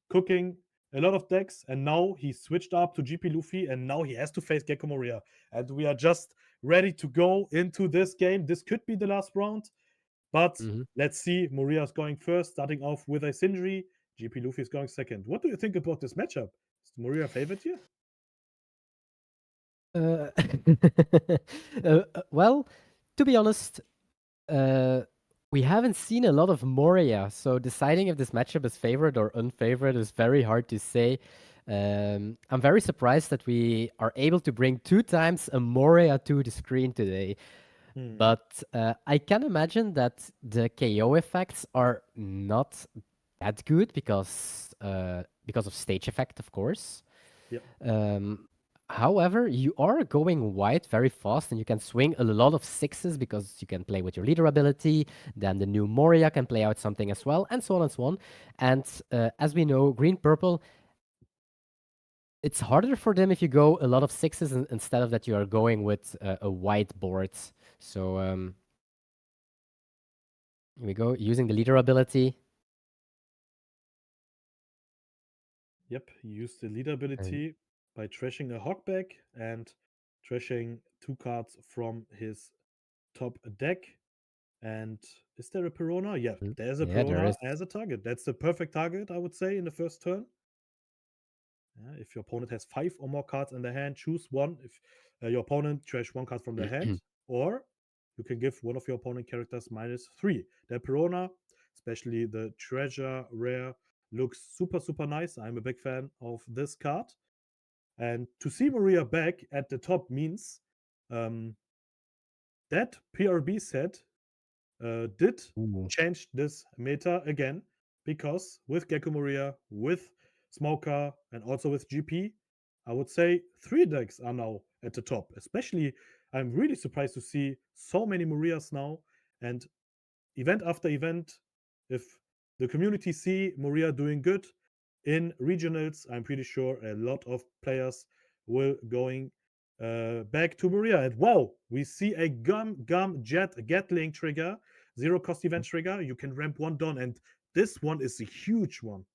Cooking a lot of decks, and now he switched up to GP Luffy, and now he has to face Gecko Moria. And we are just ready to go into this game. This could be the last round, but Mhm. let's see. Moria is going first, starting off with a Sindri. GP Luffy is going second. What do you think about this matchup? Is Moria favorite here? Uh, well, to be honest, we haven't seen a lot of Moria, so deciding if this matchup is favorite or unfavorite is very hard to say. I'm very surprised that we are able to bring 2 times a Moria to the screen today. Hmm. But I can imagine that the KO effects are not that good because of stage effect, of course. Yep. Um, However, you are going white very fast and you can swing a lot of sixes because you can play with your leader ability. Then the new Moria can play out something as well, and so on and so on. And as we know, green purple, it's harder for them if you go a lot of sixes instead of that you are going with a white board. So here we go, using the leader ability. Yep. He used the leader And ability by trashing a Hogback and trashing 2 cards from his top deck. And is there a Perona? Yeah, there's a yeah, there Perona is. as a target. That's the perfect target, I would say, in the first turn. If your opponent has 5 or more cards in their hand, choose one. If your opponent trash 1 card from their hand, or you can give one of your opponent characters -3. The Perona, especially the treasure rare, looks super, super nice. I'm a big fan of this card. And to see Maria back at the top means um, that PRB set did Ooh. change this meta again, because with Gecko Moria, with Smoker, and also with GP, I would say 3 decks are now at the top. Especially, I'm really surprised to see so many Morias now. And event after event, if the community see Moria doing good in regionals, I'm pretty sure a lot of players will going back to Moria. And wow, we see a gum jet Gatling trigger, 0 cost event trigger. You can ramp 1 down, and this one is a huge one.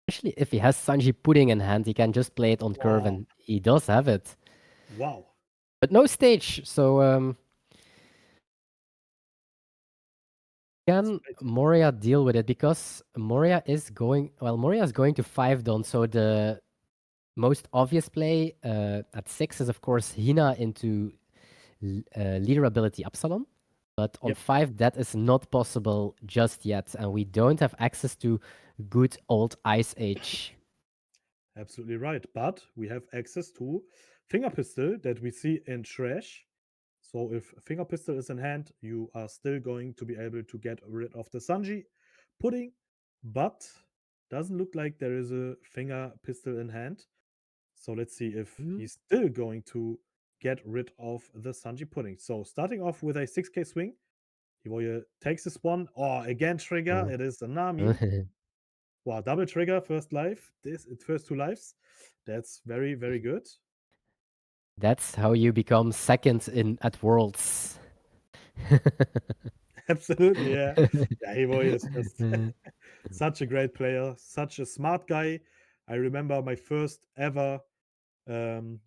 Especially if he has Sanji Pudding in hand, he can just play it on curve, Wow, and he does have it. wow. But no stage, so That's can great. Moria deal with it? Because Moria is going to 5 down, so the most obvious play at 6 is, of course, Hina into leader ability Absalom. But on Yep, 5, that is not possible just yet, and we don't have access to good old Ice Age. absolutely right. But we have access to Finger Pistol that we see in Trash. So if Finger Pistol is in hand, you are still going to be able to get rid of the Sanji Pudding, but doesn't look like there is a Finger Pistol in hand. So let's see if Mhm. he's still going to get rid of the Sanji Pudding. So starting off with a 6k swing, Hivoye takes this one. Oh, again trigger. It is a Nami. Wow, double trigger, first life. This first 2 lives. That's very, very good. That's how you become second in at Worlds. Absolutely, yeah. Yeah, Hivoye is just such a great player, such a smart guy. I remember my first ever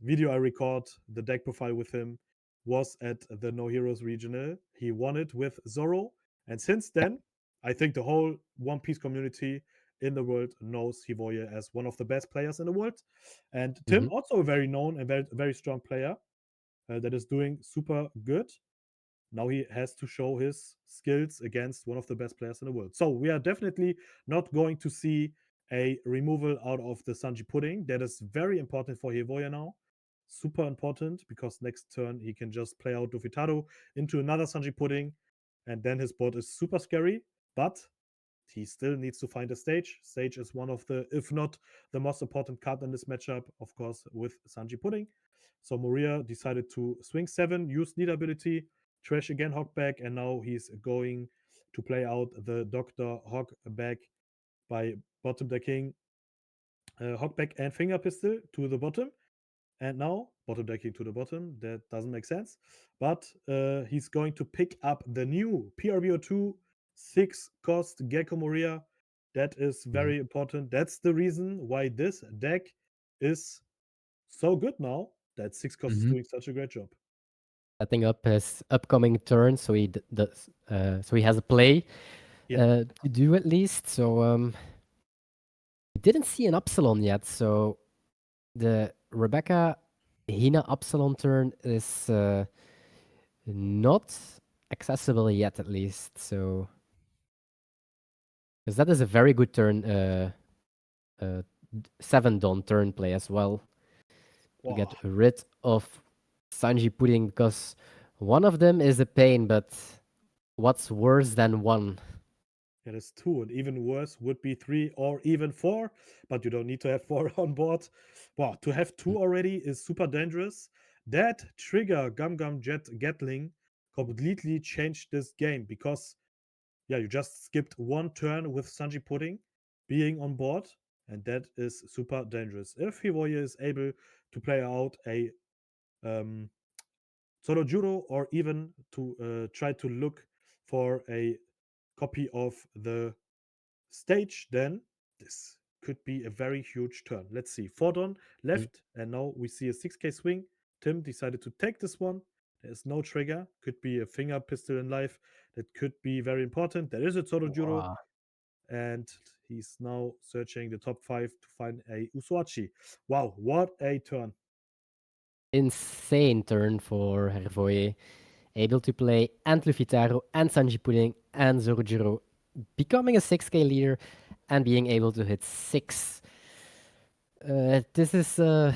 video I record the deck profile with him was at the No Heroes Regional. He won it with Zoro, and since then, I think the whole One Piece community in the world knows Hivoye as one of the best players in the world. And Tim, Mhm. also a very known and very, very strong player that is doing super good. Now he has to show his skills against one of the best players in the world. So we are definitely not going to see a removal out of the Sanji Pudding. That is very important for Hivoya now. Super important, because next turn he can just play out Dofitaro into another Sanji Pudding, and then his board is super scary. But he still needs to find a stage. Stage is one of the, if not the most important card in this matchup, of course, with Sanji Pudding. So Moria decided to swing 7, use lead ability, trash again Hogback, and now he's going to play out the Dr. Hogback by bottom decking Hogback and Finger Pistol to the bottom. And now bottom decking to the bottom. That doesn't make sense. But he's going to pick up the new PRBO2 6 cost Gecko Moria. That is Mhm. very important. That's the reason why this deck is so good now that 6 cost is Mhm. doing such a great job. Setting up his upcoming turn, so does, so he has a play Yeah, to do at least. So we didn't see an Upsilon yet. So the Rebecca Hina Upsilon turn is not accessible yet, at least. So because that is a very good turn, uh, 7 Don turn play as well to wow, get rid of Sanji Pudding, because one of them is a pain, but what's worse than one? that is two, and even worse would be three or even four. But you don't need to have four on board. Wow, to have two already is super dangerous. That trigger Gum Gum Jet Gatling completely changed this game because yeah, you just skipped one turn with Sanji Pudding being on board, and that is super dangerous. If Hivoye is able to play out a um, solo judo or even to try to look for a copy of the stage, then this could be a very huge turn. Let's see. Fordon Mm. left, and now we see a 6k swing. Tim decided to take this one. There's no trigger. Could be a finger pistol in life. That could be very important. There is a Toro Juro, Wow. and he's now searching the top 5 to find a Usuachi. Wow, what a turn. Insane turn for Hervoye. Able to play and Luffy and Sanji Pudding and Zorojiro, becoming a 6k leader and being able to hit 6. This is a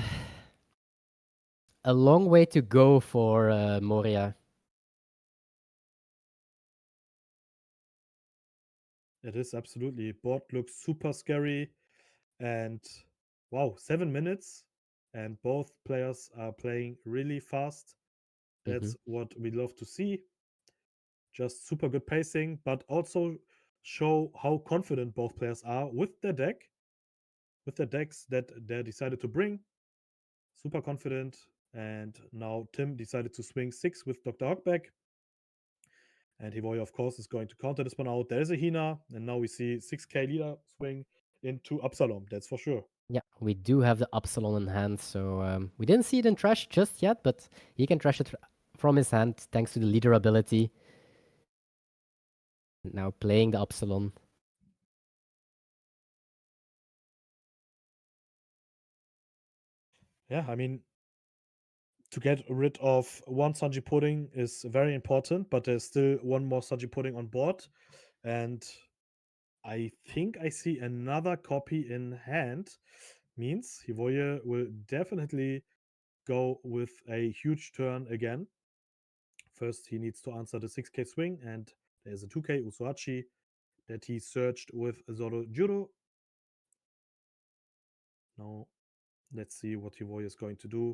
long way to go for Moria. It is absolutely. Board looks super scary. And wow, 7 minutes. And both players are playing really fast. Mhm. That's what we love to see. Just super good pacing, but also show how confident both players are with their deck, with the decks that they decided to bring. Super confident. And now Tim decided to swing 6 with Dr. Hockback. And Hivoy, of course, is going to counter this one out. There is a Hina, and now we see 6k leader swing into Absalom. That's for sure. Yeah, we do have the Upsilon in hand, so we didn't see it in Trash just yet, but he can trash it from his hand thanks to the leader ability. Now playing the Upsilon. Yeah, I mean, to get rid of one Sanji pudding is very important, but there's still one more Sanji pudding on board. And I think I see another copy in hand. Means Hivoye will definitely go with a huge turn again. First, he needs to answer the 6k swing, and there's a 2k Usuachi that he searched with Zoro Juro. Now, let's see what Hivoye is going to do.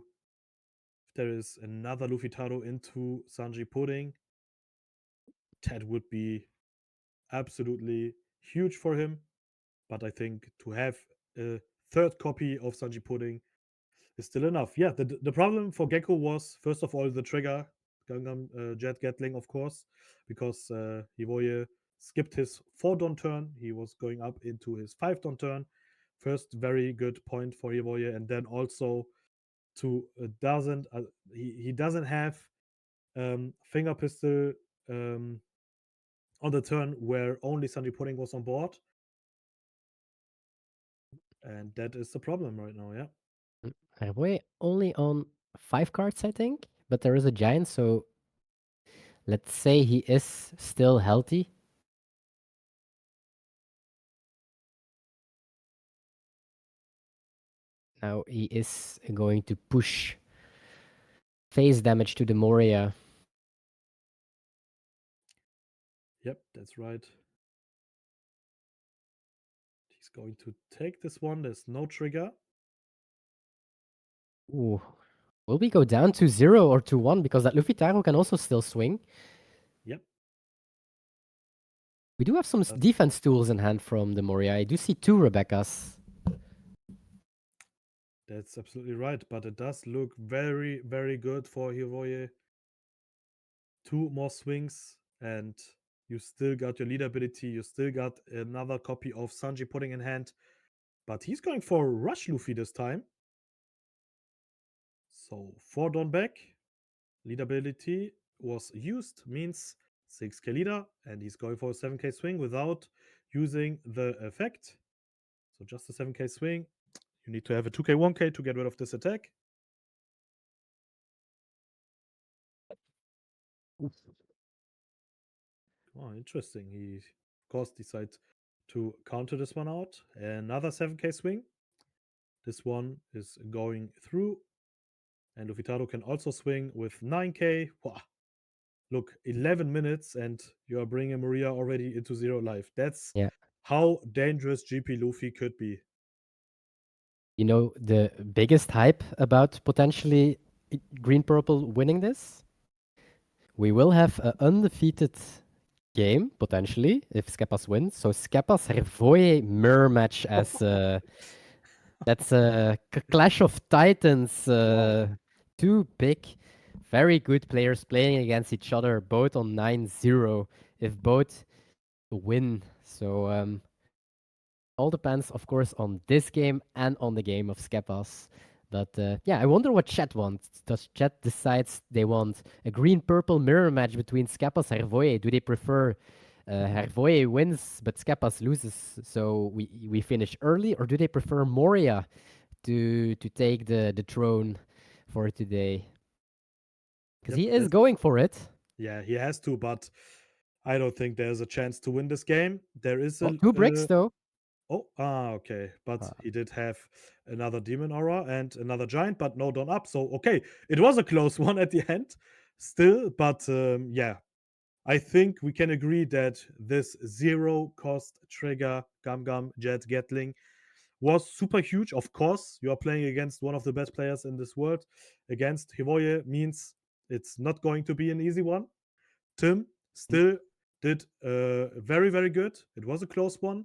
If there is another Luffy Taro into Sanji Pudding, that would be absolutely huge for him. But I think to have a third copy of Sanji Pudding is still enough. Yeah, the problem for Gecko was, first of all, the trigger, Gangam Jet Gatling, of course, because Hivoye skipped his 4 Don turn. He was going up into his 5 Don turn. First, very good point for Hivoye. And then also to doesn't he doesn't have finger pistol um, on the turn where only Sanji Pudding was on board, and that is the problem right now. Yeah. Hervoy only on 5 cards, I think, but there is a giant, so let's say he is still healthy. Now he is going to push phase damage to the Moria. Yep, that's right. He's going to take this one. There's no trigger. Ooh. Will we go down to 0 or to 1? Because that Luffy Taro can also still swing. Yep. We do have some Does defense tools in hand from the Moria. I do see 2 Rebeccas. That's absolutely right. But it does look very, very good for Hiroye. Two more swings, and you still got your lead ability. You still got another copy of Sanji putting in hand. But he's going for Rush Luffy this time. So 4 Dawn back. Lead ability was used, means 6k leader, and he's going for a 7k swing without using the effect. So just a 7k swing. You need to have a 2k 1k to get rid of this attack. Oh, interesting. He, of course, decides to counter this one out. Another 7k swing. This one is going through. And Ufitaro can also swing with 9k. Wow. Look, 11 minutes, and you are bringing Maria already into 0 life. That's Yeah. how dangerous GP Luffy could be. You know the biggest hype about potentially Green Purple winning this? We will have an undefeated game, potentially, if Skepas wins. So Skepas Hervoye mirror match as that's a Clash of Titans. Wow. Two big, very good players playing against each other, both on 9-0, if both win. So all depends, of course, on this game and on the game of Skepas. But yeah, I wonder what Chat wants. Does Chat decides they want a green-purple mirror match between Skepas and Hervoye? Do they prefer Hervoye wins but Skepas loses, so we finish early, or do they prefer Moria to take the throne for today? Because Yep. he is going for it. Yeah, he has to, but I don't think there's a chance to win this game. There is Oh, a two bricks though. okay. But Uh, he did have another demon aura and another giant, but no Dawn up. So okay, it was a close one at the end, still. But yeah, I think we can agree that this zero cost trigger Gum Gum Jet Gatling was super huge. Of course, you are playing against one of the best players in this world. Against Hivoye means it's not going to be an easy one. Tim still did very, very good. It was a close one.